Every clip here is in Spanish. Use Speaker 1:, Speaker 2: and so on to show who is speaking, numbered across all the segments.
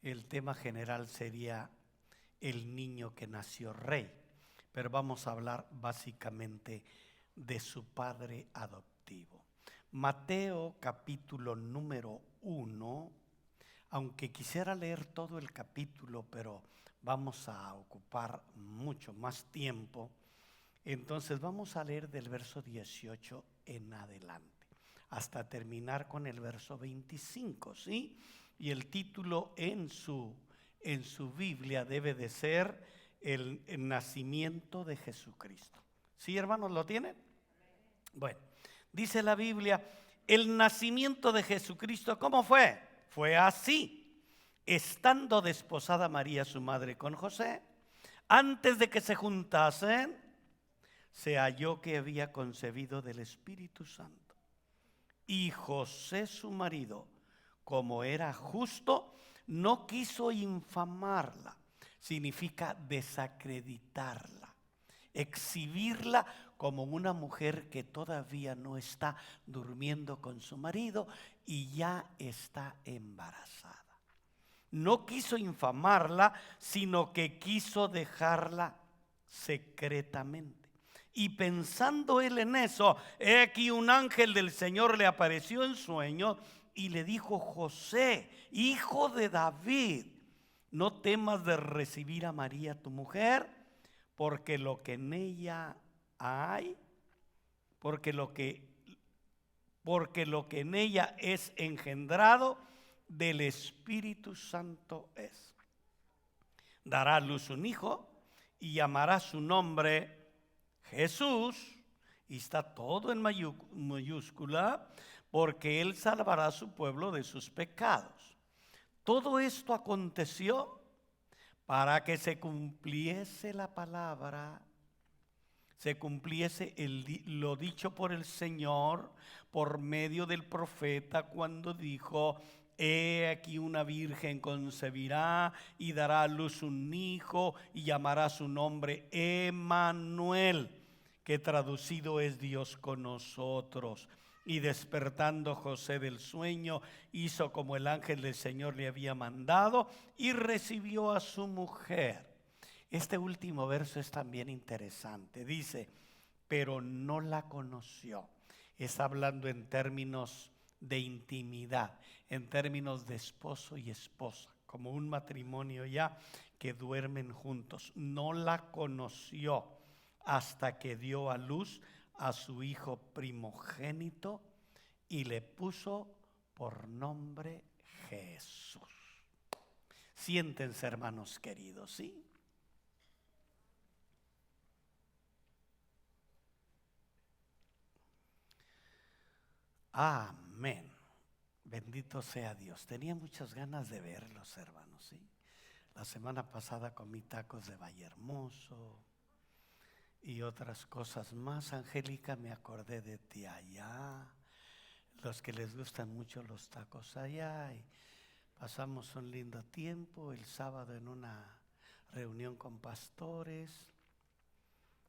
Speaker 1: El tema general sería el niño que nació rey, pero vamos a hablar básicamente de su padre adoptivo. Mateo capítulo número 1, aunque quisiera leer todo el capítulo, pero vamos a ocupar mucho más tiempo, entonces vamos a leer del verso 18 en adelante, hasta terminar con el verso 25, ¿sí? Y el título en su Biblia debe de ser el nacimiento de Jesucristo. ¿Sí, hermanos, lo tienen? Bueno, dice la Biblia, el nacimiento de Jesucristo, ¿cómo fue? Fue así: estando desposada María su madre con José, antes de que se juntasen, se halló que había concebido del Espíritu Santo. Y José su marido, como era justo, no quiso infamarla. Significa desacreditarla, exhibirla como una mujer que todavía no está durmiendo con su marido y ya está embarazada. No quiso infamarla, sino que quiso dejarla secretamente. Y pensando él en eso, he aquí un ángel del Señor le apareció en sueño y le dijo: José, hijo de David, no temas de recibir a María tu mujer, porque lo que en ella hay, porque lo que en ella es engendrado del Espíritu Santo es. Dará a luz un hijo y llamará su nombre Jesús, y está todo en mayúscula, porque él salvará a su pueblo de sus pecados. Todo esto aconteció para que se cumpliese la palabra, se cumpliese lo dicho por el Señor por medio del profeta, cuando dijo: he aquí una virgen concebirá y dará a luz un hijo y llamará su nombre Emmanuel, que traducido es Dios con nosotros. Y despertando José del sueño, hizo como el ángel del Señor le había mandado y recibió a su mujer. Este último verso es también interesante. Dice: pero no la conoció. Está hablando en términos de intimidad, en términos de esposo y esposa, como un matrimonio ya que duermen juntos. No la conoció hasta que dio a luz a su hijo primogénito y le puso por nombre Jesús. Siéntense, hermanos queridos, ¿sí? Amén. Bendito sea Dios. Tenía muchas ganas de verlos, hermanos, ¿sí? La semana pasada comí tacos de Vallehermoso y otras cosas más. Angélica, me acordé de ti allá. Los que les gustan mucho los tacos allá. Y pasamos un lindo tiempo el sábado en una reunión con pastores.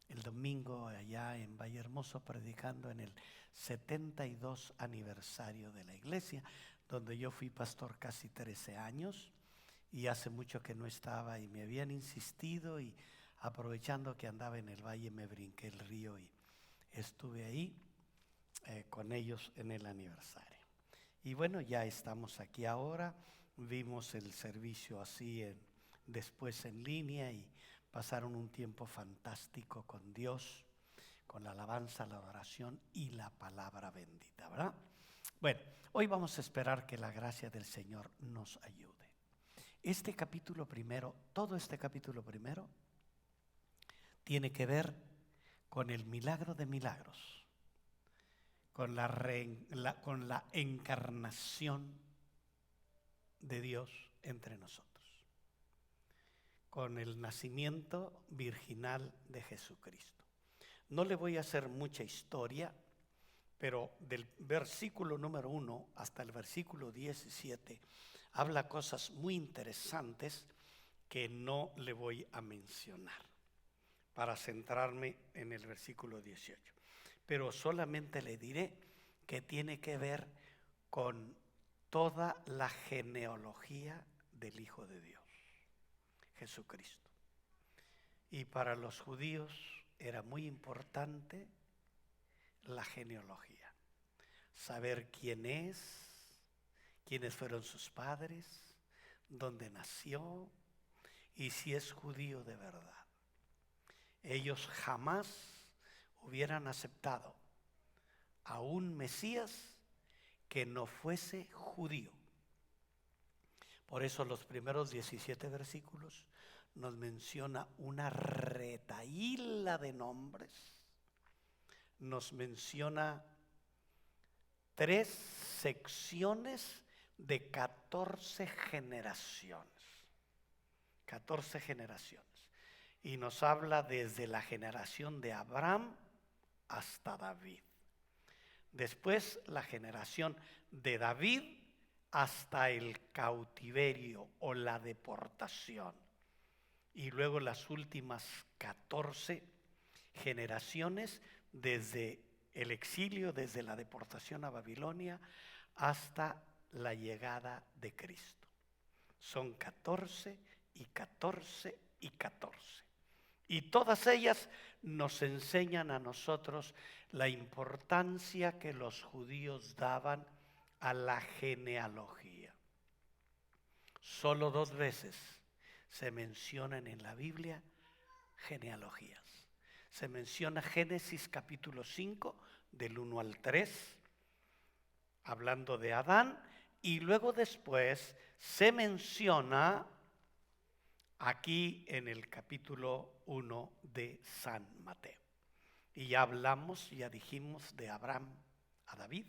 Speaker 1: El domingo allá en Vallehermoso predicando en el 72 aniversario de la iglesia, donde yo fui pastor casi 13 años y hace mucho que no estaba y me habían insistido, y aprovechando que andaba en el valle me brinqué el río y estuve ahí con ellos en el aniversario. Y bueno, ya estamos aquí ahora. Vimos el servicio así después en línea y pasaron un tiempo fantástico con Dios, con la alabanza, la adoración y la palabra bendita, ¿verdad? Bueno, hoy vamos a esperar que la gracia del Señor nos ayude. Este capítulo primero, todo este capítulo primero, tiene que ver con el milagro de milagros, con la encarnación de Dios entre nosotros, con el nacimiento virginal de Jesucristo. No le voy a hacer mucha historia, pero del versículo número 1 hasta el versículo 17 habla cosas muy interesantes que no le voy a mencionar para centrarme en el versículo 18. Pero solamente le diré que tiene que ver con toda la genealogía del Hijo de Dios, Jesucristo. Y para los judíos era muy importante la genealogía, saber quién es, quiénes fueron sus padres, dónde nació y si es judío de verdad. Ellos jamás hubieran aceptado a un Mesías que no fuese judío. Por eso los primeros 17 versículos nos menciona una retahíla de nombres, nos menciona 3 secciones de 14 generaciones. 14 generaciones. Y nos habla desde la generación de Abraham hasta David. Después la generación de David hasta el cautiverio o la deportación. Y luego las últimas 14 generaciones desde el exilio, desde la deportación a Babilonia hasta la llegada de Cristo. Son 14 y 14 y 14. Y todas ellas nos enseñan a nosotros la importancia que los judíos daban a la genealogía. Solo 2 veces se mencionan en la Biblia genealogías. Se menciona Génesis capítulo 5, del 1 al 3, hablando de Adán, y luego después se menciona aquí en el capítulo 1 de San Mateo. Y ya hablamos, ya dijimos de Abraham a David,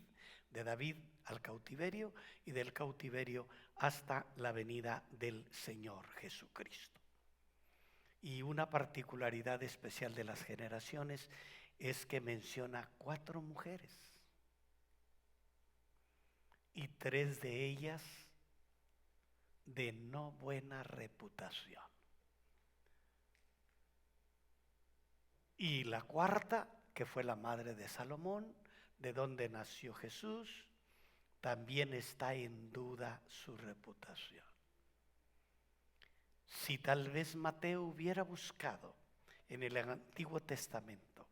Speaker 1: de David al cautiverio y del cautiverio hasta la venida del Señor Jesucristo. Y una particularidad especial de las generaciones es que menciona 4 mujeres y 3 de ellas de no buena reputación. Y la 4ª, que fue la madre de Salomón, de donde nació Jesús, también está en duda su reputación. Si tal vez Mateo hubiera buscado en el Antiguo Testamento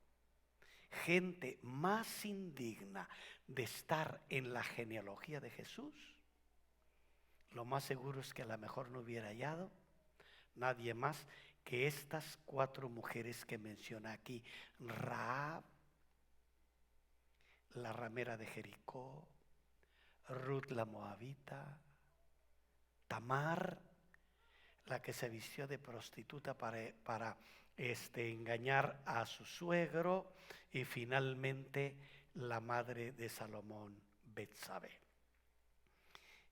Speaker 1: gente más indigna de estar en la genealogía de Jesús, lo más seguro es que a lo mejor no hubiera hallado nadie más que estas 4 mujeres que menciona aquí: Rahab, la ramera de Jericó, Ruth la moabita, Tamar, la que se vistió de prostituta para engañar a su suegro, y finalmente la madre de Salomón, Betsabé.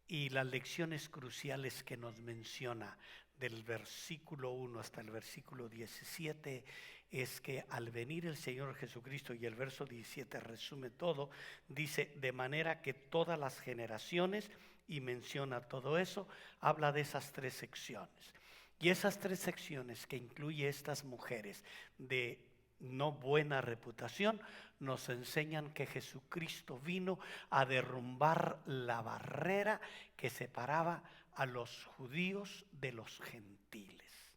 Speaker 1: Y las lecciones cruciales que nos menciona del versículo 1 hasta el versículo 17 es que al venir el Señor Jesucristo, y el verso 17 resume todo, dice: de manera que todas las generaciones, y menciona todo eso, habla de esas 3 secciones. Y esas 3 secciones que incluye estas mujeres de no buena reputación, nos enseñan que Jesucristo vino a derrumbar la barrera que separaba a los judíos de los gentiles.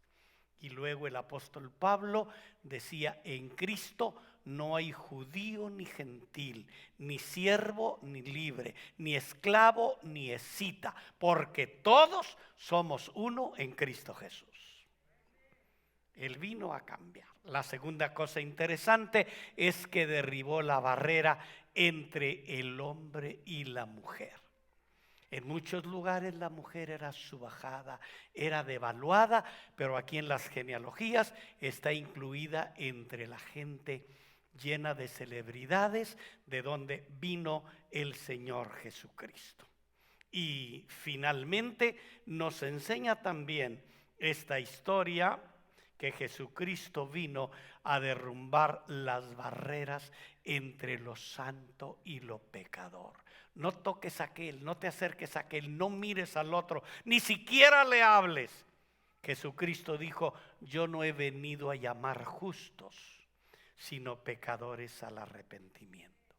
Speaker 1: Y luego el apóstol Pablo decía: en Cristo no hay judío ni gentil, ni siervo ni libre, ni esclavo ni escita, porque todos somos uno en Cristo Jesús. Él vino a cambiar. La segunda cosa interesante es que derribó la barrera entre el hombre y la mujer. En muchos lugares la mujer era subajada, era devaluada, pero aquí en las genealogías está incluida entre la gente llena de celebridades, de donde vino el Señor Jesucristo. Y finalmente nos enseña también esta historia que Jesucristo vino a derrumbar las barreras entre lo santo y lo pecador. No toques a aquel, no te acerques a aquel, no mires al otro, ni siquiera le hables. Jesucristo dijo: yo no he venido a llamar justos, sino pecadores al arrepentimiento.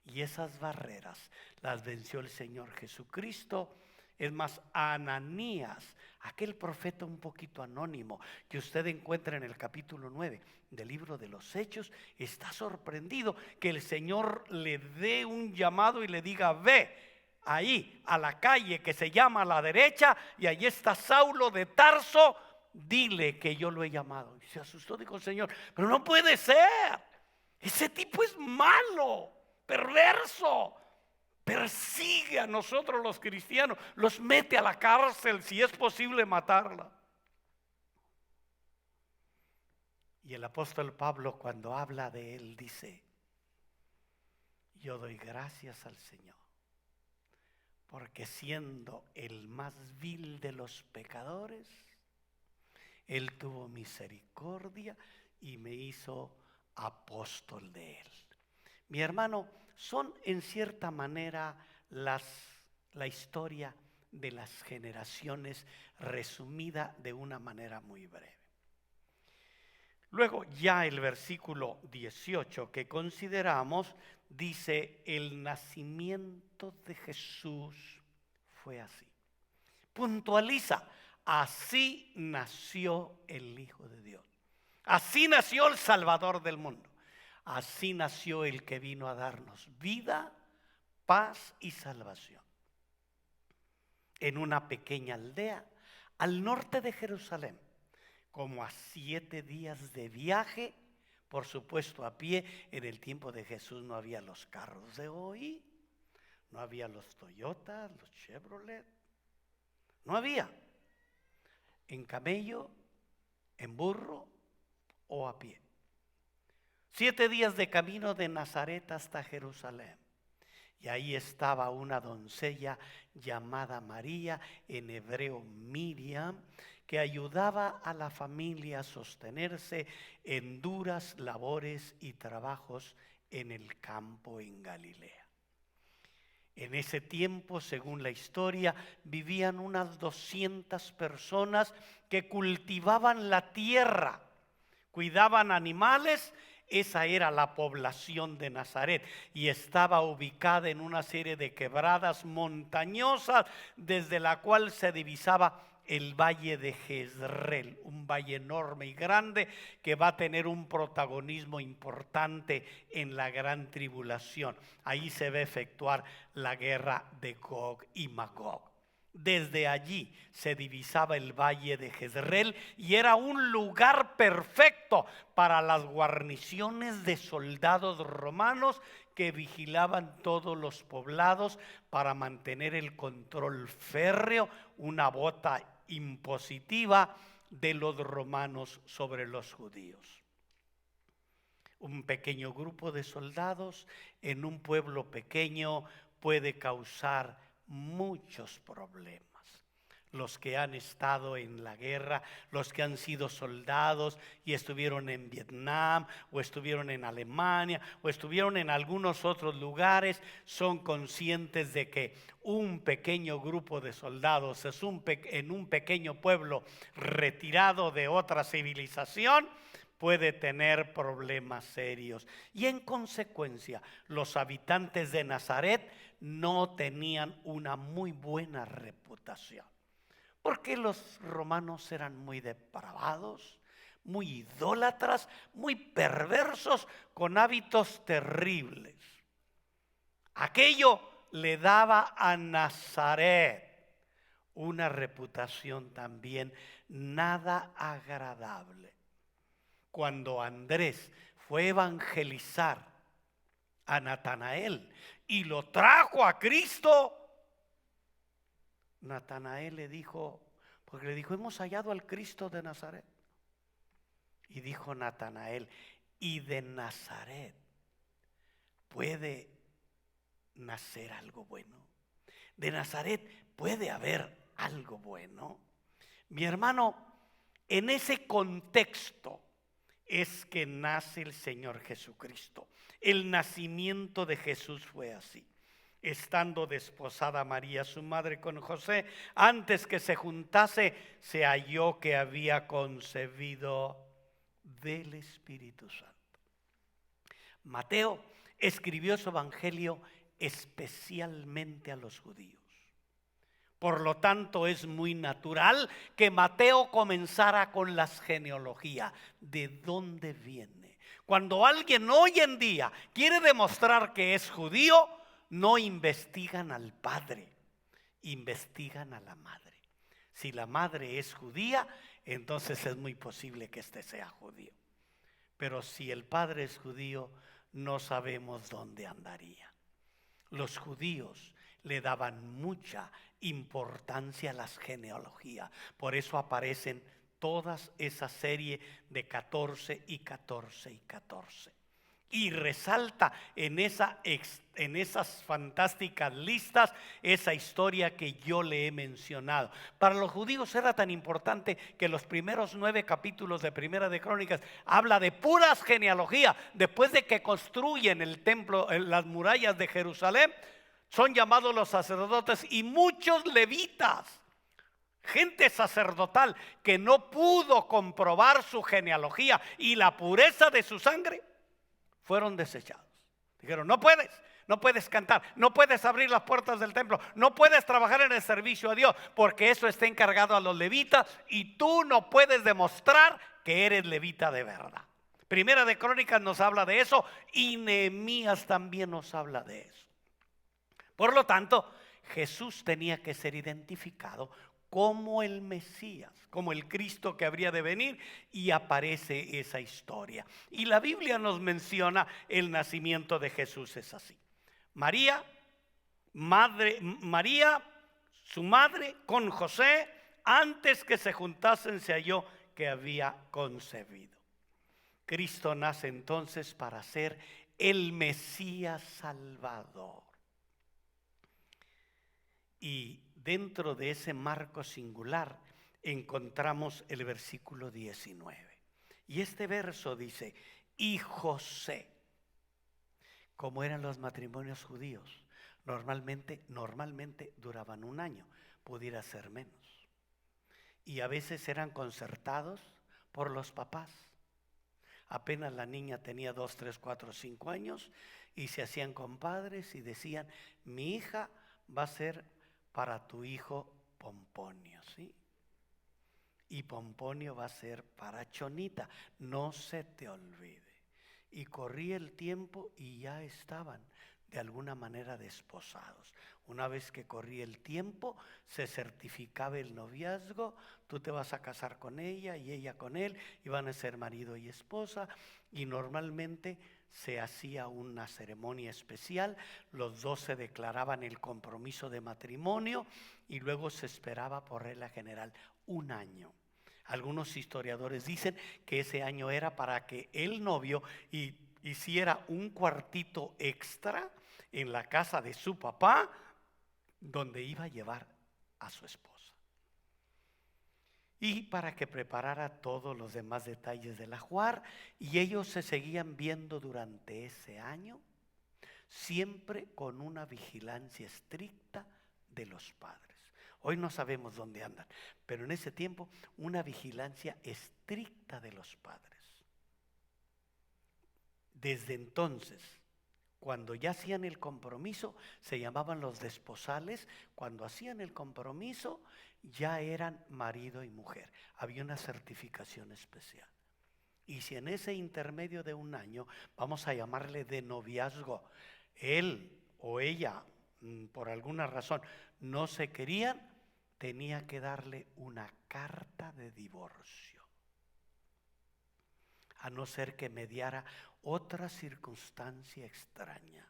Speaker 1: Y esas barreras las venció el Señor Jesucristo Es más, Ananías, aquel profeta un poquito anónimo que usted encuentra en el capítulo 9 del libro de los Hechos, está sorprendido que el Señor le dé un llamado y le diga: ve ahí a la calle que se llama a la derecha y allí está Saulo de Tarso, dile que yo lo he llamado. Y se asustó, dijo el Señor: pero no puede ser, ese tipo es malo, perverso, persigue a nosotros los cristianos, los mete a la cárcel, si es posible matarla. Y el apóstol Pablo, cuando habla de él, dice: yo doy gracias al Señor, porque siendo el más vil de los pecadores, Él tuvo misericordia y me hizo apóstol de Él. Mi hermano, son en cierta manera la historia de las generaciones resumida de una manera muy breve. Luego ya el versículo 18 que consideramos dice: el nacimiento de Jesús fue así. Puntualiza: así nació el Hijo de Dios. Así nació el Salvador del mundo. Así nació el que vino a darnos vida, paz y salvación. En una pequeña aldea al norte de Jerusalén, como a 7 días de viaje, por supuesto a pie. En el tiempo de Jesús no había los carros de hoy, no había los Toyota, los Chevrolet, no había. En camello, en burro o a pie. 7 días de camino de Nazaret hasta Jerusalén. Y ahí estaba una doncella llamada María, en hebreo Miriam, que ayudaba a la familia a sostenerse en duras labores y trabajos en el campo en Galilea. En ese tiempo, según la historia, vivían unas 200 personas que cultivaban la tierra, cuidaban animales. Esa era la población de Nazaret y estaba ubicada en una serie de quebradas montañosas desde la cual se divisaba el valle de Jezreel, un valle enorme y grande que va a tener un protagonismo importante en la gran tribulación. Ahí se va a efectuar la guerra de Gog y Magog. Desde allí se divisaba el valle de Jezreel y era un lugar perfecto para las guarniciones de soldados romanos que vigilaban todos los poblados para mantener el control férreo, una bota impositiva de los romanos sobre los judíos. Un pequeño grupo de soldados en un pueblo pequeño puede causar muchos problemas. Los que han estado en la guerra, los que han sido soldados y estuvieron en Vietnam o estuvieron en Alemania o estuvieron en algunos otros lugares, son conscientes de que un pequeño grupo de soldados en un pequeño pueblo retirado de otra civilización puede tener problemas serios. Y en consecuencia, los habitantes de Nazaret no tenían una muy buena reputación, porque los romanos eran muy depravados, muy idólatras, muy perversos, con hábitos terribles. Aquello le daba a Nazaret una reputación también nada agradable. Cuando Andrés fue a evangelizar a Natanael y lo trajo a Cristo, Natanael le dijo, porque le dijo: hemos hallado al Cristo de Nazaret. Y dijo Natanael: ¿y de Nazaret puede nacer algo bueno? ¿De Nazaret puede haber algo bueno? Mi hermano, en ese contexto es que nace el Señor Jesucristo. El nacimiento de Jesús fue así. Estando desposada María, su madre, con José, antes que se juntase, se halló que había concebido del Espíritu Santo. Mateo escribió su evangelio especialmente a los judíos, Por lo tanto, es muy natural que Mateo comenzara con las genealogías. ¿De dónde viene? Cuando alguien hoy en día quiere demostrar que es judío, no investigan al padre, investigan a la madre. Si la madre es judía, entonces es muy posible que éste sea judío. Pero si el padre es judío, no sabemos dónde andaría. Los judíos le daban mucha importancia a las genealogías. Por eso aparecen todas esa serie de 14 y 14 y 14. Y resalta en esas fantásticas listas esa historia que yo le he mencionado. Para los judíos era tan importante que los primeros 9 capítulos de Primera de Crónicas habla de puras genealogías. Después de que construyen el templo, las murallas de Jerusalén, son llamados los sacerdotes y muchos levitas, gente sacerdotal que no pudo comprobar su genealogía y la pureza de su sangre, fueron desechados. Dijeron: no puedes cantar, no puedes abrir las puertas del templo, no puedes trabajar en el servicio a Dios, porque eso está encargado a los levitas y tú no puedes demostrar que eres levita de verdad. Primera de Crónicas nos habla de eso y Nehemías también nos habla de eso. Por lo tanto, Jesús tenía que ser identificado como el Mesías, como el Cristo que habría de venir, y aparece esa historia. Y la Biblia nos menciona el nacimiento de Jesús, es así. María, su madre, con José, antes que se juntasen, se halló que había concebido. Cristo nace entonces para ser el Mesías Salvador. Y dentro de ese marco singular encontramos el versículo 19. Y este verso dice: y José, como eran los matrimonios judíos, normalmente duraban un año, pudiera ser menos. Y a veces eran concertados por los papás. Apenas la niña tenía 2, 3, 4, 5 años y se hacían compadres y decían: mi hija va a ser para tu hijo Pomponio, ¿sí? Y Pomponio va a ser para Chonita, no se te olvide. Y corría el tiempo y ya estaban de alguna manera desposados. Una vez que corría el tiempo, se certificaba el noviazgo, tú te vas a casar con ella y ella con él, y van a ser marido y esposa, y normalmente se hacía una ceremonia especial, los dos se declaraban el compromiso de matrimonio y luego se esperaba por regla general un año. Algunos historiadores dicen que ese año era para que el novio hiciera un cuartito extra en la casa de su papá, donde iba a llevar a su esposa. Y para que preparara todos los demás detalles del ajuar, y ellos se seguían viendo durante ese año, siempre con una vigilancia estricta de los padres. Hoy no sabemos dónde andan, pero en ese tiempo una vigilancia estricta de los padres. Desde entonces, cuando ya hacían el compromiso, se llamaban los desposales. Cuando hacían el compromiso, ya eran marido y mujer. Había una certificación especial. Y si en ese intermedio de un año, vamos a llamarle de noviazgo, él o ella, por alguna razón, no se querían, tenía que darle una carta de divorcio. A no ser que mediara otra circunstancia extraña,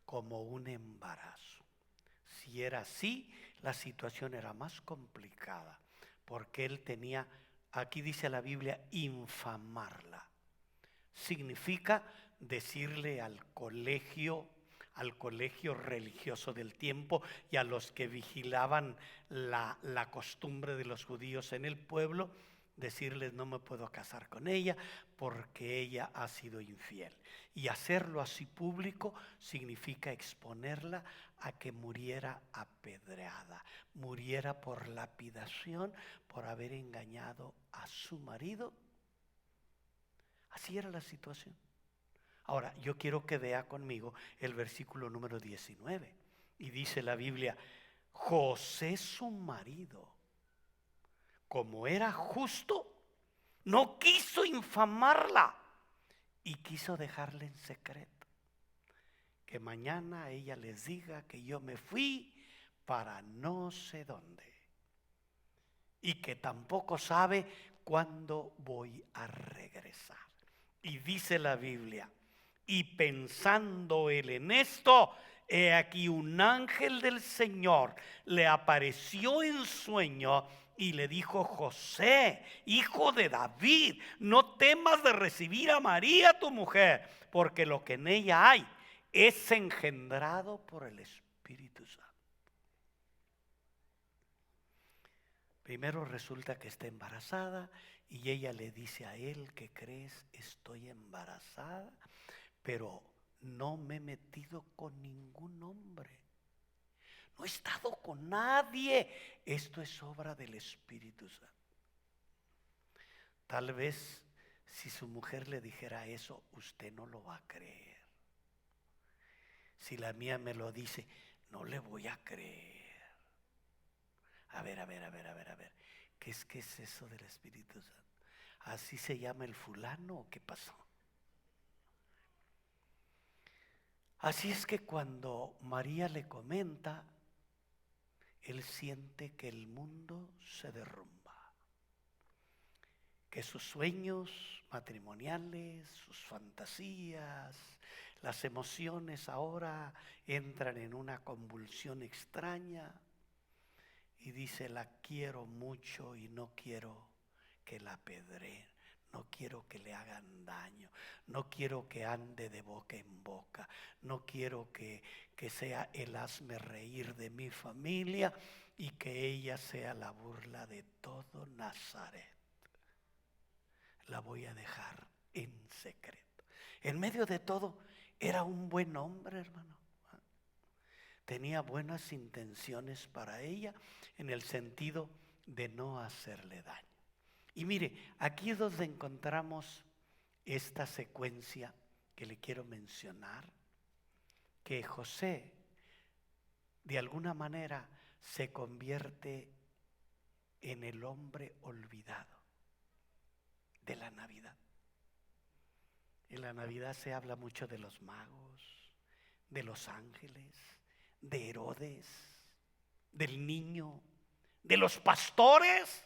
Speaker 1: como un embarazo. Si era así, la situación era más complicada, porque él tenía, aquí dice la Biblia, infamarla. Significa decirle al colegio religioso del tiempo y a los que vigilaban la costumbre de los judíos en el pueblo, decirles: no me puedo casar con ella porque ella ha sido infiel. Y hacerlo así público significa exponerla a que muriera apedreada, muriera por lapidación, por haber engañado a su marido. Así era la situación. Ahora, yo quiero que vea conmigo el versículo número 19. Y dice la Biblia: José su marido, como era justo, no quiso infamarla y quiso dejarla en secreto. Que mañana ella les diga que yo me fui para no sé dónde y que tampoco sabe cuándo voy a regresar. Y dice la Biblia, y pensando él en esto, he aquí un ángel del Señor le apareció en sueño y le dijo: José, hijo de David, no temas de recibir a María tu mujer, porque lo que en ella hay es engendrado por el Espíritu Santo. Primero resulta que está embarazada y ella le dice a él: ¿qué crees? Estoy embarazada, pero no me he metido con ningún hombre. No he estado con nadie. Esto es obra del Espíritu Santo. Tal vez si su mujer le dijera eso, usted no lo va a creer. Si la mía me lo dice, no le voy a creer. A ver. ¿Qué es eso del Espíritu Santo? ¿Así se llama el fulano o qué pasó? Así es que cuando María le comenta, él siente que el mundo se derrumba, que sus sueños matrimoniales, sus fantasías, las emociones ahora entran en una convulsión extraña y dice: la quiero mucho y no quiero que la apedreen. No quiero que le hagan daño, no quiero que ande de boca en boca, no quiero que sea el hazme reír de mi familia y que ella sea la burla de todo Nazaret. La voy a dejar en secreto. En medio de todo, era un buen hombre, hermano. Tenía buenas intenciones para ella en el sentido de no hacerle daño. Y mire, aquí es donde encontramos esta secuencia que le quiero mencionar, que José de alguna manera se convierte en el hombre olvidado de la Navidad. En la Navidad se habla mucho de los magos, de los ángeles, de Herodes, del niño, de los pastores.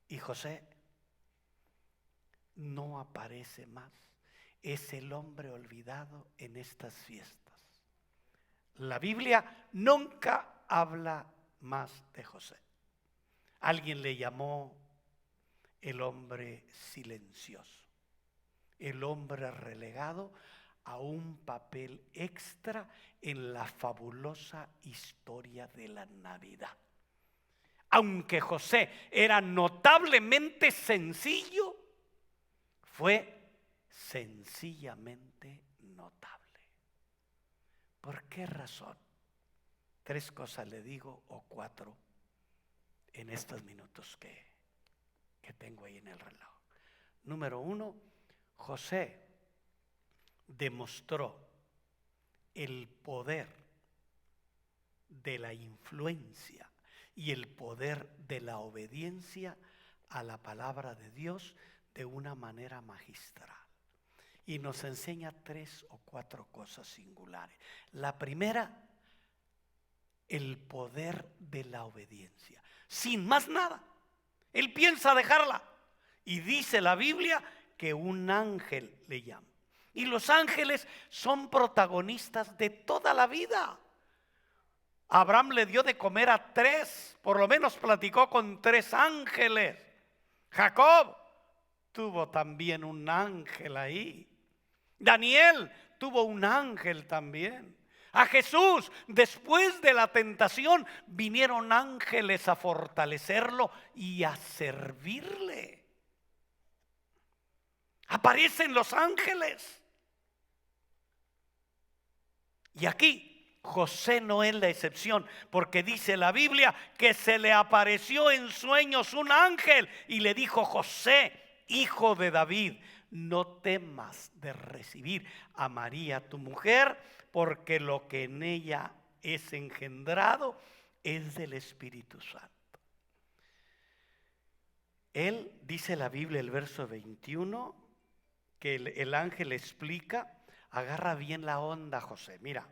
Speaker 1: Y José no aparece más. Es el hombre olvidado en estas fiestas. La Biblia nunca habla más de José. Alguien le llamó el hombre silencioso, el hombre relegado a un papel extra en la fabulosa historia de la Navidad. Aunque José era notablemente sencillo, fue sencillamente notable. ¿Por qué razón? 3 cosas le digo, o 4, en estos minutos que tengo ahí en el reloj. Número 1, José demostró el poder de la influencia y el poder de la obediencia a la palabra de Dios de una manera magistral. Y nos enseña 3 o 4 cosas singulares. La primera, el poder de la obediencia. Sin más nada, él piensa dejarla. Y dice la Biblia que un ángel le llama. Y los ángeles son protagonistas de toda la vida. Abraham le dio de comer a 3, por lo menos platicó con 3 ángeles. Jacob tuvo también un ángel ahí. Daniel tuvo un ángel también. A Jesús, después de la tentación, vinieron ángeles a fortalecerlo y a servirle. Aparecen los ángeles. Y aquí José no es la excepción, porque dice la Biblia que se le apareció en sueños un ángel y le dijo: José, hijo de David, no temas de recibir a María tu mujer, porque lo que en ella es engendrado es del Espíritu Santo. Él, dice la Biblia, el verso 21, que el ángel explica, agarra bien la onda, José. Mira,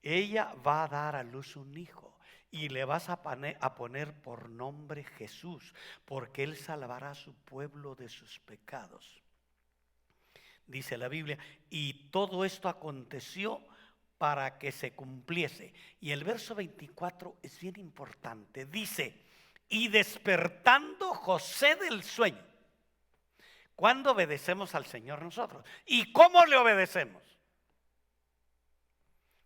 Speaker 1: ella va a dar a luz un hijo y le vas a poner por nombre Jesús, porque él salvará a su pueblo de sus pecados. Dice la Biblia, y todo esto aconteció para que se cumpliese. Y el verso 24 es bien importante. Dice, y despertando José del sueño. ¿Cuándo obedecemos al Señor nosotros? ¿Y cómo le obedecemos?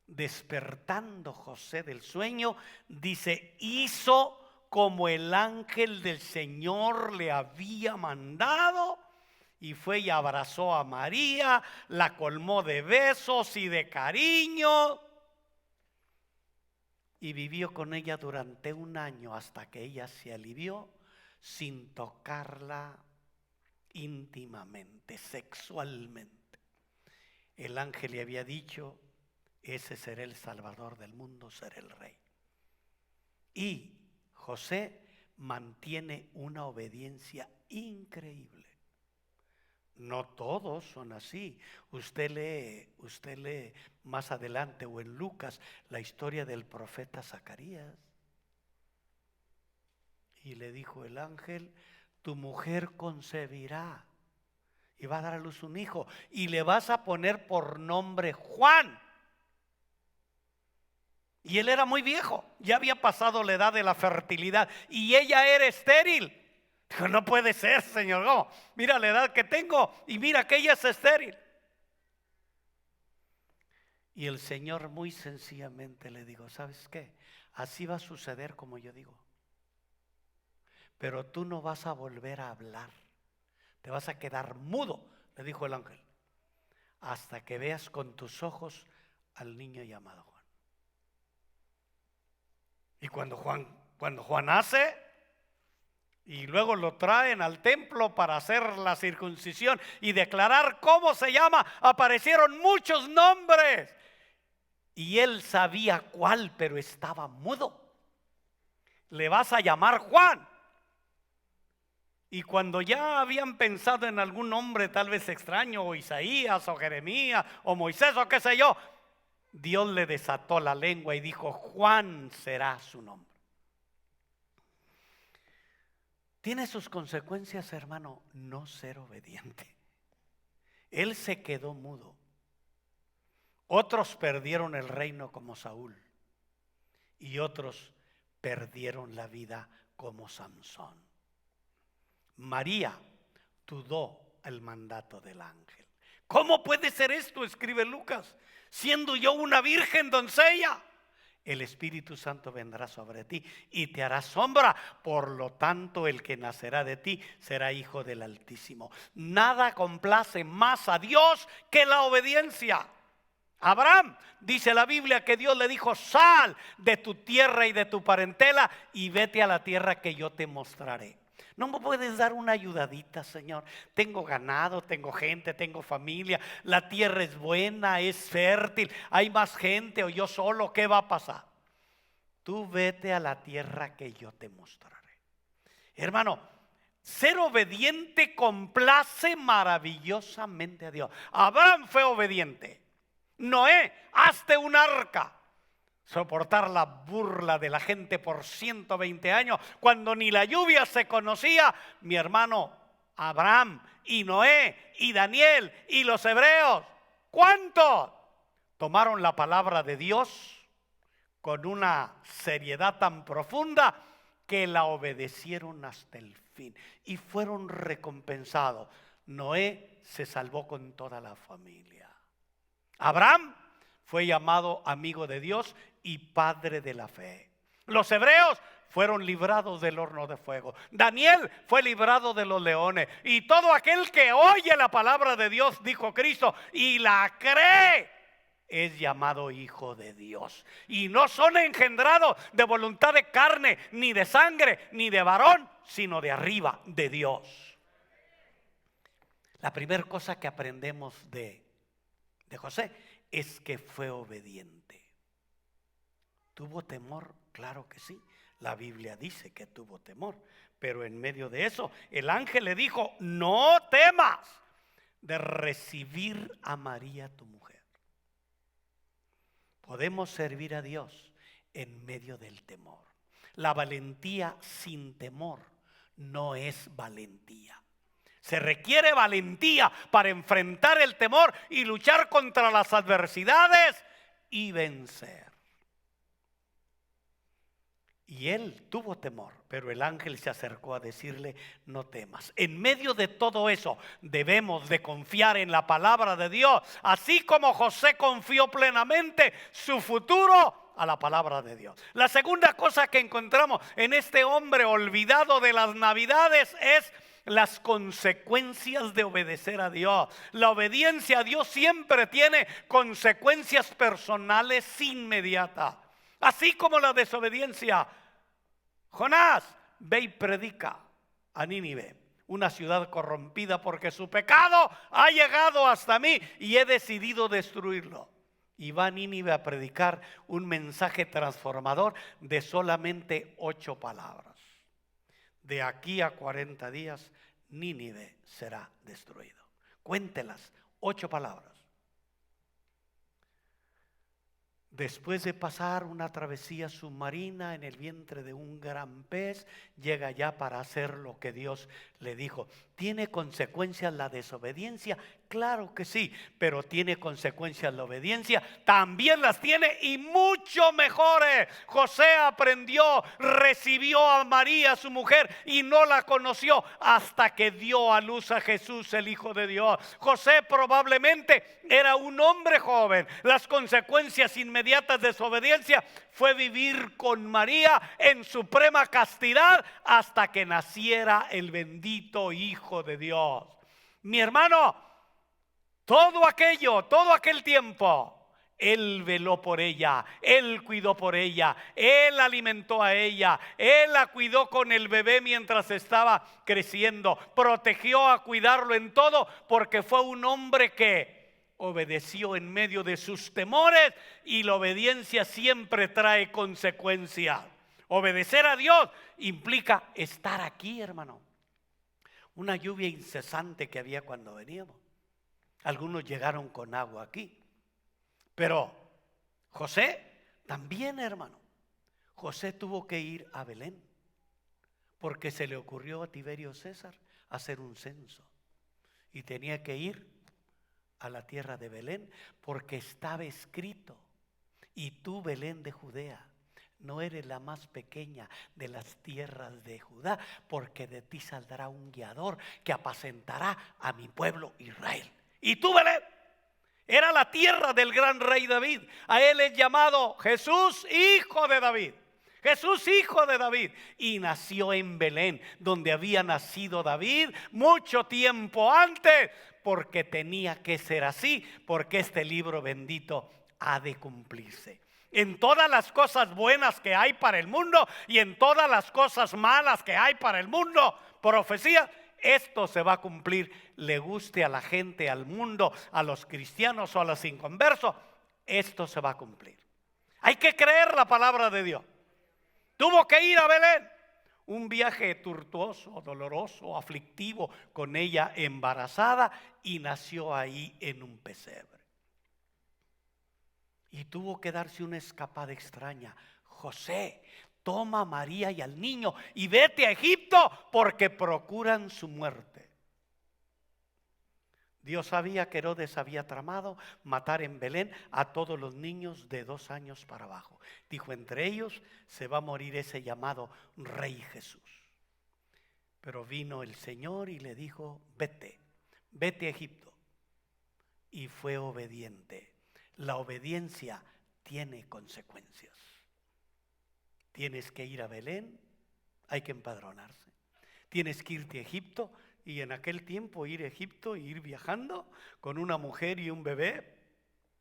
Speaker 1: Despertando José del sueño, dice, hizo como el ángel del Señor le había mandado, y fue y abrazó a María, la colmó de besos y de cariño, y vivió con ella durante 1 año hasta que ella se alivió, sin tocarla íntimamente, sexualmente. El ángel le había dicho, ese será el Salvador del mundo, será el Rey. Y José mantiene una obediencia increíble. No todos son así. Usted lee más adelante o en Lucas la historia del profeta Zacarías. Y le dijo el ángel, tu mujer concebirá y va a dar a luz un hijo y le vas a poner por nombre Juan. Y él era muy viejo, ya había pasado la edad de la fertilidad y ella era estéril. Dijo, no puede ser, Señor, no, mira la edad que tengo y mira que ella es estéril. Y el Señor muy sencillamente le dijo, ¿sabes qué? Así va a suceder como yo digo. Pero tú no vas a volver a hablar, te vas a quedar mudo, le dijo el ángel, hasta que veas con tus ojos al niño llamado Juan. Y cuando Juan nace y luego lo traen al templo para hacer la circuncisión y declarar cómo se llama, aparecieron muchos nombres y él sabía cuál, pero estaba mudo. Le vas a llamar Juan. Y cuando ya habían pensado en algún nombre tal vez extraño, o Isaías o Jeremías o Moisés o qué sé yo, Dios le desató la lengua y dijo, Juan será su nombre. Tiene sus consecuencias, hermano, no ser obediente. Él se quedó mudo. Otros perdieron el reino como Saúl y otros perdieron la vida como Samson. María dudó el mandato del ángel. ¿Cómo puede ser esto? Escribe Lucas. Siendo yo una virgen doncella, el Espíritu Santo vendrá sobre ti y te hará sombra. Por lo tanto, el que nacerá de ti será hijo del Altísimo. Nada complace más a Dios que la obediencia. Abraham, dice la Biblia, que Dios le dijo, sal de tu tierra y de tu parentela y vete a la tierra que yo te mostraré. ¿No me puedes dar una ayudadita, Señor? Tengo ganado, tengo gente, tengo familia, la tierra es buena, es fértil, hay más gente o yo solo, ¿qué va a pasar? Tú vete a la tierra que yo te mostraré. Hermano, ser obediente complace maravillosamente a Dios. Abraham fue obediente. Noé, hazte un arca. Soportar la burla de la gente por 120 años, cuando ni la lluvia se conocía. Mi hermano Abraham y Noé y Daniel y los hebreos, ¿cuántos tomaron la palabra de Dios con una seriedad tan profunda que la obedecieron hasta el fin y fueron recompensados? Noé se salvó con toda la familia. Abraham fue llamado amigo de Dios y padre de la fe. Los hebreos fueron librados del horno de fuego. Daniel fue librado de los leones. Y todo aquel que oye la palabra de Dios, dijo Cristo, y la cree, es llamado hijo de Dios. Y no son engendrados de voluntad de carne, ni de sangre, ni de varón, sino de arriba, de Dios. La primera cosa que aprendemos de José es que fue obediente. ¿Tuvo temor? Claro que sí. La Biblia dice que tuvo temor. Pero en medio de eso, el ángel le dijo: no temas de recibir a María tu mujer. Podemos servir a Dios en medio del temor. La valentía sin temor no es valentía. Se requiere valentía para enfrentar el temor y luchar contra las adversidades y vencer. Y él tuvo temor, pero el ángel se acercó a decirle: no temas. En medio de todo eso debemos de confiar en la palabra de Dios, así como José confió plenamente su futuro a la palabra de Dios. La segunda cosa que encontramos en este hombre olvidado de las Navidades es las consecuencias de obedecer a Dios. La obediencia a Dios siempre tiene consecuencias personales inmediatas, así como la desobediencia. Jonás, ve y predica a Nínive, una ciudad corrompida, porque su pecado ha llegado hasta mí y he decidido destruirlo. Y va a Nínive a predicar un mensaje transformador de solamente 8 palabras. De aquí a 40 días, Nínive será destruido. Cuéntelas, 8 palabras. Después de pasar una travesía submarina en el vientre de un gran pez, llega ya para hacer lo que Dios le dijo. ¿Tiene consecuencias la desobediencia? Claro que sí, pero tiene consecuencias la obediencia. También las tiene, y mucho mejores. José aprendió, recibió a María, su mujer, y no la conoció hasta que dio a luz a Jesús, el Hijo de Dios. José probablemente era un hombre joven. Las consecuencias inmediatas de su obediencia fue vivir con María en suprema castidad hasta que naciera el bendito Hijo de Dios. Mi hermano, todo aquel tiempo, Él veló por ella, Él cuidó por ella, Él alimentó a ella, Él la cuidó con el bebé mientras estaba creciendo, protegió a cuidarlo en todo, porque fue un hombre que obedeció en medio de sus temores, y la obediencia siempre trae consecuencias. Obedecer a Dios implica estar aquí, hermano. Una lluvia incesante que había cuando veníamos. Algunos llegaron con agua aquí. Pero José también, hermano. José tuvo que ir a Belén porque se le ocurrió a Tiberio César hacer un censo. Y tenía que ir a la tierra de Belén porque estaba escrito: y tú, Belén de Judea, no eres la más pequeña de las tierras de Judá, porque de ti saldrá un guiador que apacentará a mi pueblo Israel. Y tú, Belén, era la tierra del gran rey David. A él es llamado Jesús, hijo de David. Jesús, hijo de David. Y nació en Belén, donde había nacido David mucho tiempo antes, porque tenía que ser así, porque este libro bendito ha de cumplirse. En todas las cosas buenas que hay para el mundo y en todas las cosas malas que hay para el mundo, profecía, esto se va a cumplir, le guste a la gente, al mundo, a los cristianos o a los inconversos. Esto se va a cumplir. Hay que creer la palabra de Dios. Tuvo que ir a Belén, un viaje tortuoso, doloroso, aflictivo, con ella embarazada, y nació ahí en un pesebre. Y tuvo que darse una escapada extraña. José, toma a María y al niño y vete a Egipto, porque procuran su muerte. Dios sabía que Herodes había tramado matar en Belén a todos los niños de 2 años para abajo. Dijo: entre ellos se va a morir ese llamado Rey Jesús. Pero vino el Señor y le dijo: vete a Egipto. Y fue obediente. La obediencia tiene consecuencias. Tienes que ir a Belén, hay que empadronarse. Tienes que irte a Egipto, y en aquel tiempo ir a Egipto e ir viajando con una mujer y un bebé,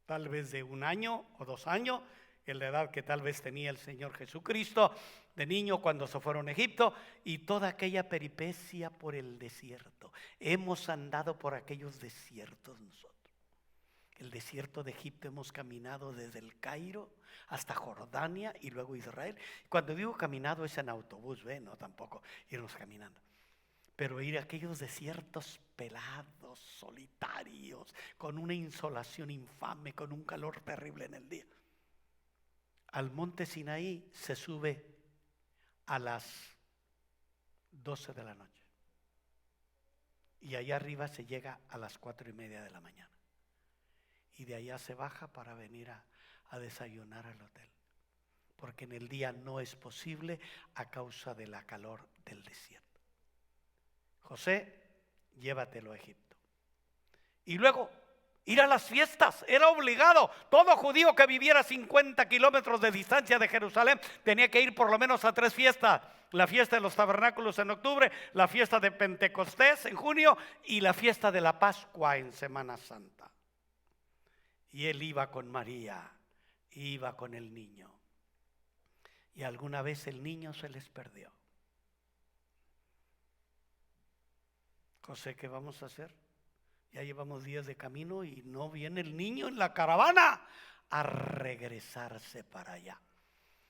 Speaker 1: tal vez de 1 año o 2 años, en la edad que tal vez tenía el Señor Jesucristo de niño cuando se fueron a Egipto, y toda aquella peripecia por el desierto. Hemos andado por aquellos desiertos nosotros. El desierto de Egipto hemos caminado desde el Cairo hasta Jordania y luego Israel. Cuando digo caminado es en autobús, no tampoco irnos caminando. Pero ir a aquellos desiertos pelados, solitarios, con una insolación infame, con un calor terrible en el día. Al monte Sinaí se sube a las 12 de la noche. Y allá arriba se llega a las 4:30 de la mañana. Y de allá se baja para venir a desayunar al hotel. Porque en el día no es posible a causa de la calor del desierto. José, llévatelo a Egipto. Y luego, ir a las fiestas, era obligado. Todo judío que viviera 50 kilómetros de distancia de Jerusalén tenía que ir por lo menos a 3 fiestas. La fiesta de los tabernáculos en octubre, la fiesta de Pentecostés en junio y la fiesta de la Pascua en Semana Santa. Y él iba con María, iba con el niño. Y alguna vez el niño se les perdió. José, ¿qué vamos a hacer? Ya llevamos días de camino y no viene el niño en la caravana a regresarse para allá.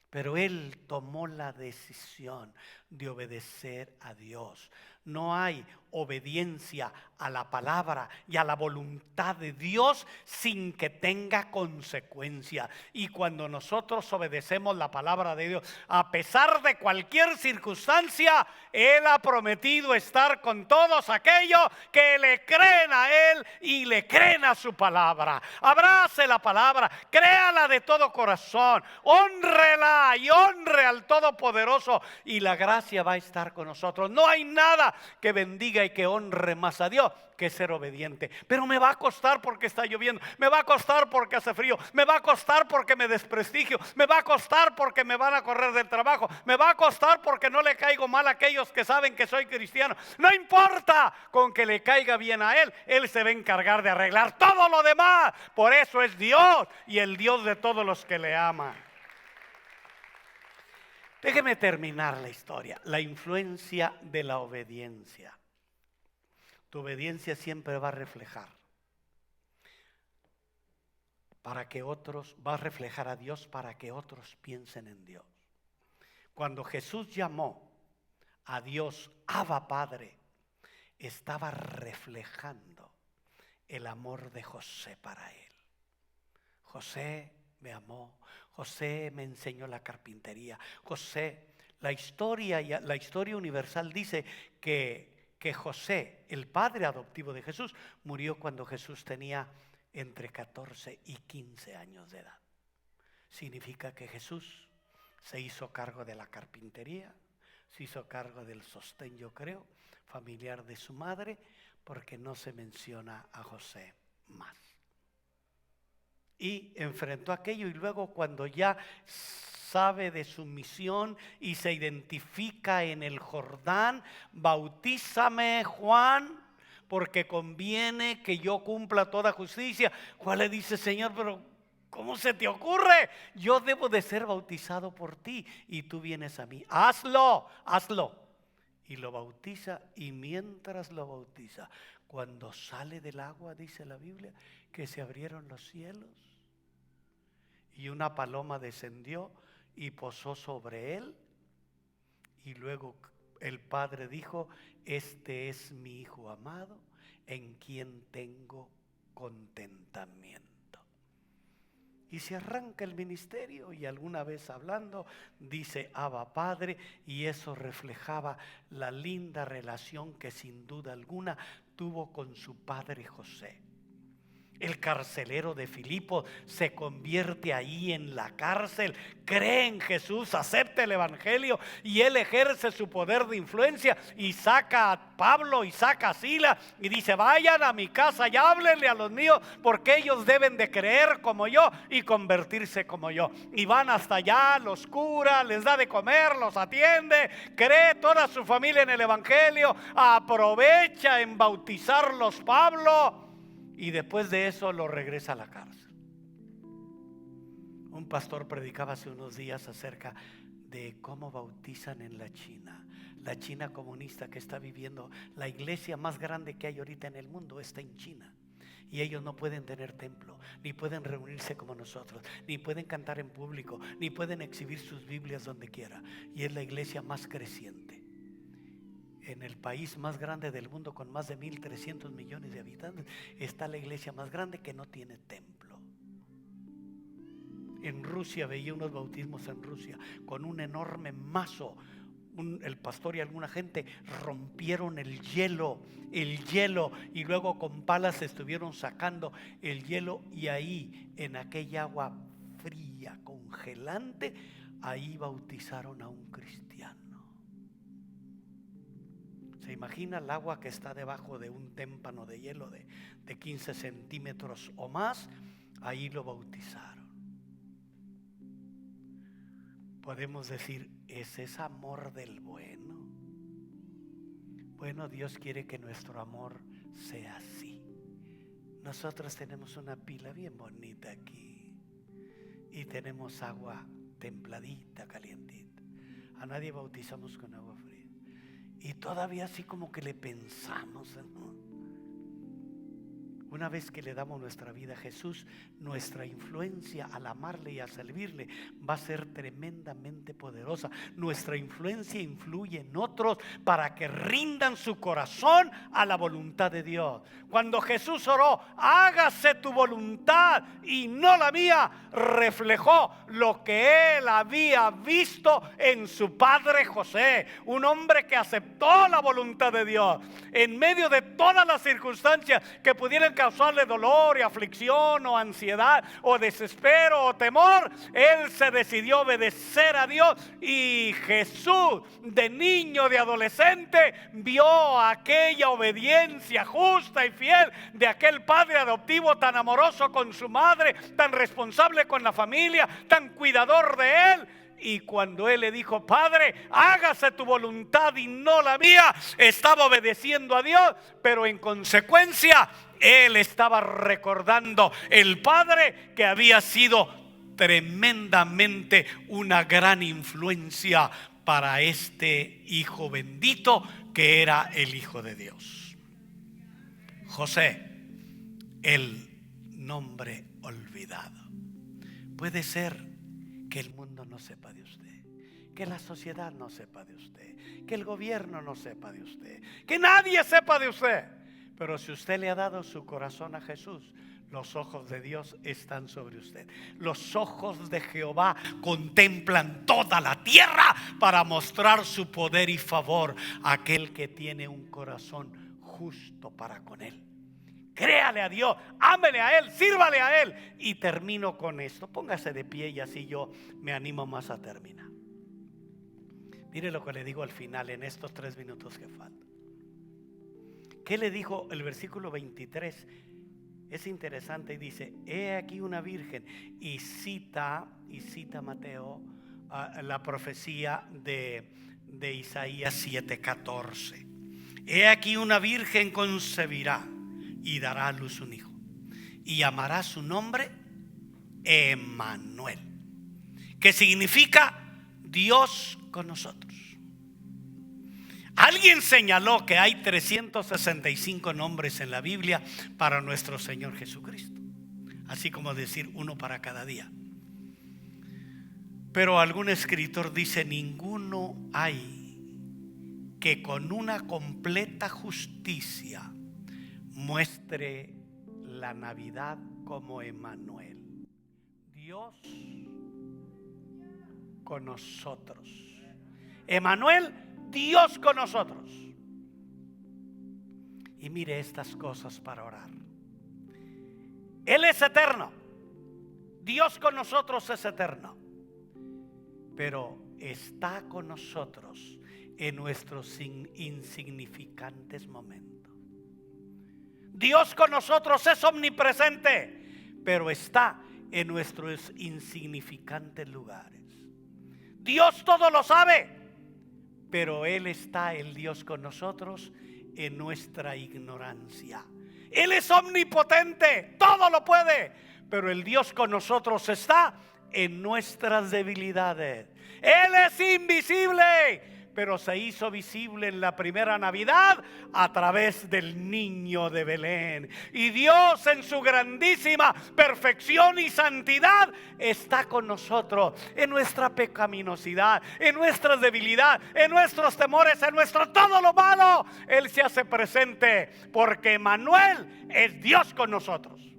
Speaker 1: Pero él tomó la decisión de obedecer a Dios. No hay obediencia a la palabra y a la voluntad de Dios sin que tenga consecuencia. Y cuando nosotros obedecemos la palabra de Dios, a pesar de cualquier circunstancia, Él ha prometido estar con todos aquellos que le creen a Él y le creen a su palabra. Abrace la palabra, créala de todo corazón, hónrela y honre al Todopoderoso y la gracia va a estar con nosotros. No hay nada que bendiga y que honre más a Dios que ser obediente. Pero me va a costar porque está lloviendo, me va a costar porque hace frío, me va a costar porque me desprestigio, me va a costar porque me van a correr del trabajo, me va a costar porque no le caigo mal a aquellos que saben que soy cristiano. No importa, con que le caiga bien a Él, Él se va a encargar de arreglar todo lo demás. Por eso es Dios y el Dios de todos los que le aman. Déjeme terminar la historia. La influencia de la obediencia. Tu obediencia siempre va a reflejar va a reflejar a Dios para que otros piensen en Dios. Cuando Jesús llamó a Dios Abba Padre, estaba reflejando el amor de José para él. José me amó, José me enseñó la carpintería. José, la historia universal dice que José, el padre adoptivo de Jesús, murió cuando Jesús tenía entre 14 y 15 años de edad. Significa que Jesús se hizo cargo de la carpintería, se hizo cargo del sostén, yo creo, familiar de su madre, porque no se menciona a José más. Y enfrentó aquello y luego cuando ya sabe de su misión y se identifica en el Jordán, bautízame, Juan, porque conviene que yo cumpla toda justicia. Juan le dice, Señor, pero ¿cómo se te ocurre? Yo debo de ser bautizado por ti y tú vienes a mí. Hazlo. Y lo bautiza, y mientras lo bautiza, cuando sale del agua, dice la Biblia, que se abrieron los cielos y una paloma descendió y posó sobre él. Y luego el Padre dijo, este es mi Hijo amado, en quien tengo contentamiento. Y se arranca el ministerio y alguna vez hablando dice Abba Padre, y eso reflejaba la linda relación que sin duda alguna tuvo con su padre José. El carcelero de Filipo se convierte ahí en la cárcel, cree en Jesús, acepta el evangelio y él ejerce su poder de influencia y saca a Pablo y saca a Silas y dice, vayan a mi casa y háblenle a los míos porque ellos deben de creer como yo y convertirse como yo. Y van hasta allá, los cura, les da de comer, los atiende, cree toda su familia en el evangelio, aprovecha en bautizarlos Pablo. Y después de eso lo regresa a la cárcel. Un pastor predicaba hace unos días acerca de cómo bautizan en la China comunista que está viviendo. La iglesia más grande que hay ahorita en el mundo está en China. Y ellos no pueden tener templo, ni pueden reunirse como nosotros, ni pueden cantar en público, ni pueden exhibir sus Biblias donde quiera. Y es la iglesia más creciente en el país más grande del mundo, con más de 1.300 millones de habitantes. Está la iglesia más grande que no tiene templo. En Rusia veía unos bautismos en Rusia con un enorme mazo. El pastor y alguna gente rompieron el hielo, y luego con palas estuvieron sacando el hielo, y ahí en aquella agua fría, congelante, ahí bautizaron a un cristiano. ¿Se imagina el agua que está debajo de un témpano de hielo de 15 centímetros o más? Ahí lo bautizaron. Podemos decir, ¿ese es amor del bueno? Bueno, Dios quiere que nuestro amor sea así. Nosotros tenemos una pila bien bonita aquí y tenemos agua templadita, calientita. A nadie bautizamos con agua fría. Y todavía así como que le pensamos, ¿no? Una vez que le damos nuestra vida a Jesús, nuestra influencia al amarle y a servirle va a ser tremendamente poderosa. Nuestra influencia influye en otros para que rindan su corazón a la voluntad de Dios. Cuando Jesús oró, hágase tu voluntad y no la mía, reflejó lo que él había visto en su padre José, un hombre que aceptó la voluntad de Dios en medio de todas las circunstancias que pudieran causarle dolor y aflicción o ansiedad o desespero o temor. Él se decidió obedecer a Dios, y Jesús, de niño, de adolescente, vio aquella obediencia justa y fiel de aquel padre adoptivo tan amoroso con su madre, tan responsable con la familia, tan cuidador de él. Y cuando él le dijo, Padre, hágase tu voluntad y no la mía, estaba obedeciendo a Dios, pero en consecuencia él estaba recordando el Padre que había sido tremendamente una gran influencia para este hijo bendito que era el Hijo de Dios. José, el nombre olvidado. Puede ser que el mundo no sepa de usted, que la sociedad no sepa de usted, que el gobierno no sepa de usted, que nadie sepa de usted. Pero si usted le ha dado su corazón a Jesús, los ojos de Dios están sobre usted. Los ojos de Jehová contemplan toda la tierra para mostrar su poder y favor a aquel que tiene un corazón justo para con él. Créale a Dios, ámele a Él, sírvale a Él. Y termino con esto. Póngase de pie y así yo me animo más a terminar. Mire lo que le digo al final en estos 3 minutos que faltan. ¿Qué le dijo el versículo 23? Es interesante y dice, he aquí una virgen. Y cita Mateo la profecía de Isaías 7:14. He aquí una virgen concebirá y dará a luz un hijo, y llamará su nombre Emmanuel, que significa Dios con nosotros. Alguien señaló que hay 365 nombres en la Biblia para nuestro Señor Jesucristo, así como decir uno para cada día. Pero algún escritor dice, ninguno hay que con una completa justicia muestre la Navidad como Emmanuel, Dios con nosotros. Emmanuel, Dios con nosotros. Y mire estas cosas para orar. Él es eterno, Dios con nosotros es eterno, pero está con nosotros en nuestros insignificantes momentos. Dios con nosotros es omnipresente, pero está en nuestros insignificantes lugares. Dios todo lo sabe, pero Él está, el Dios con nosotros, en nuestra ignorancia. Él es omnipotente, todo lo puede, pero el Dios con nosotros está en nuestras debilidades. Él es invisible, pero se hizo visible en la primera Navidad a través del niño de Belén. Y Dios, en su grandísima perfección y santidad, está con nosotros en nuestra pecaminosidad, en nuestra debilidad, en nuestros temores, en nuestro todo lo malo. Él se hace presente porque Emmanuel es Dios con nosotros.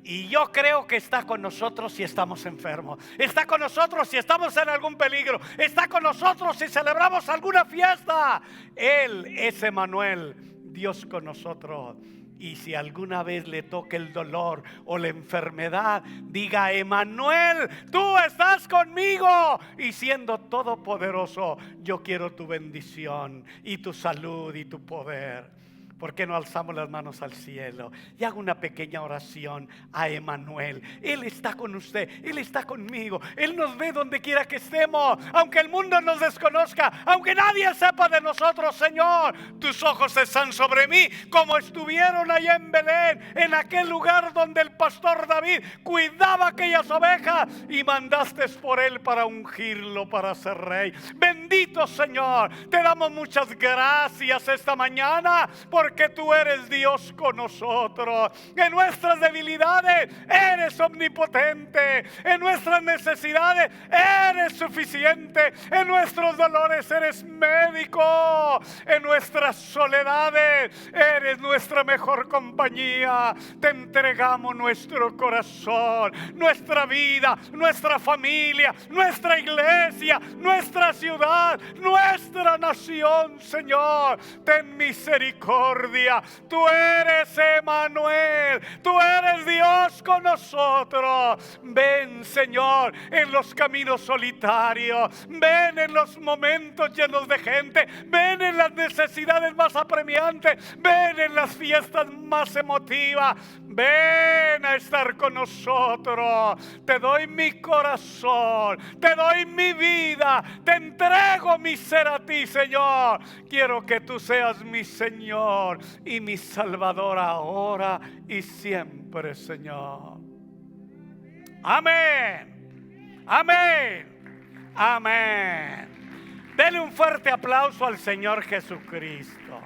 Speaker 1: Y yo creo que está con nosotros si estamos enfermos. Está con nosotros si estamos en algún peligro. Está con nosotros si celebramos alguna fiesta. Él es Emmanuel, Dios con nosotros. Y si alguna vez le toca el dolor o la enfermedad, diga: Emmanuel, tú estás conmigo. Y siendo todopoderoso, yo quiero tu bendición y tu salud y tu poder. ¿Por qué no alzamos las manos al cielo y hago una pequeña oración a Emmanuel? Él está con usted, Él está conmigo, Él nos ve donde quiera que estemos, aunque el mundo nos desconozca, aunque nadie sepa de nosotros. Señor, tus ojos están sobre mí, como estuvieron allá en Belén, en aquel lugar donde el pastor David cuidaba aquellas ovejas y mandaste por él para ungirlo para ser rey. Bendito Señor, te damos muchas gracias esta mañana porque tú eres Dios con nosotros. En nuestras debilidades eres omnipotente, en nuestras necesidades eres suficiente, en nuestros dolores eres médico, en nuestras soledades eres nuestra mejor compañía. Te entregamos nuestro corazón, nuestra vida, nuestra familia, nuestra iglesia, nuestra ciudad, nuestra nación. Señor, ten misericordia. Tú eres Emmanuel, tú eres Dios con nosotros. Ven, Señor, en los caminos solitarios, ven en los momentos llenos de gente, ven en las necesidades más apremiantes, ven en las fiestas más emotivas. Ven a estar con nosotros. Te doy mi corazón, te doy mi vida, te entrego mi ser a ti, Señor. Quiero que tú seas mi Señor y mi Salvador ahora y siempre, Señor. Amén. Amén. Amén. Dele un fuerte aplauso al Señor Jesucristo.